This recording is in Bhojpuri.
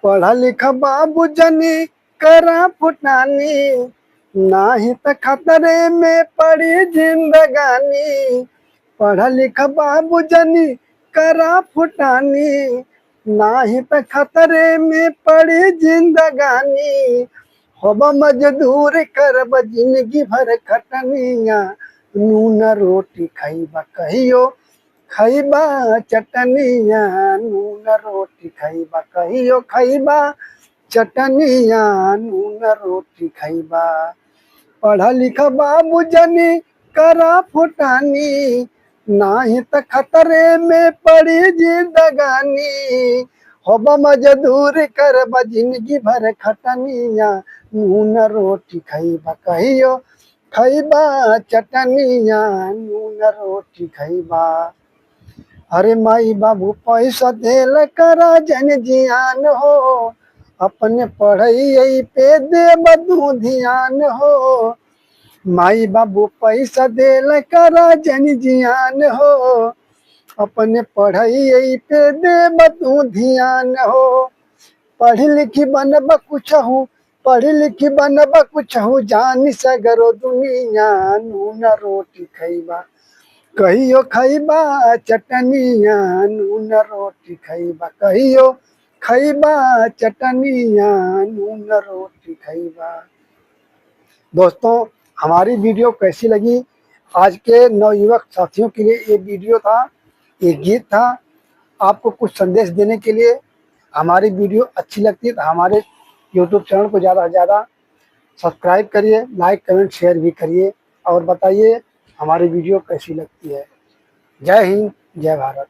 पढ़ा लिखा बाबू जनी करा फुटानी, नाही त खतरे में पड़ी जिंदगानी। पढ़ा लिखा बाबू जनी करा फुटानी, नाही त खतरे में पड़ी जिंदगानी। होबा मजदूर करब जिंदगी भर खटनिया, नून रोटी खइबा कहियो खइबा चटनिया, नून रोटी खइबा कहियो खइबा चटनिया, नून रोटी खइबा। पढ़ा लिखा बाबू जनी करा फुटानी, नाही त खतरे में पड़ी जिंदगानी। होबा मजदूर करबा जिंदगी भर खटनिया, नून रोटी खइबा कहियो खइबा चटनिया, नून रोटी खइबा। अरे माई बाबू पैसा देल करा जन जियान हो, अपने पढ़ाई पे दे बदू ध्यान हो। माई बाबू पैसा देल करा जन जियान हो, अपने पढ़ाई पे दे बदू ध्यान हो। पढ़ी लिखी बनब कुछ हूँ, पढ़ी लिखी बनब कुछ हूँ, जानी सगरो दुनिया, नून रोटी खइबा कहियो खइबा चटनिया, नून रोटी खइबा कहियो खइबा चटनिया, नून रोटी खइबा। दोस्तों, हमारी वीडियो कैसी लगी? आज के नवयुवक साथियों के लिए ये वीडियो था, ये गीत था, आपको कुछ संदेश देने के लिए। हमारी वीडियो अच्छी लगती है तो हमारे यूट्यूब चैनल को ज़्यादा से ज़्यादा सब्सक्राइब करिए, लाइक कमेंट शेयर भी करिए और बताइए हमारी वीडियो कैसी लगती है। जय हिंद, जय भारत।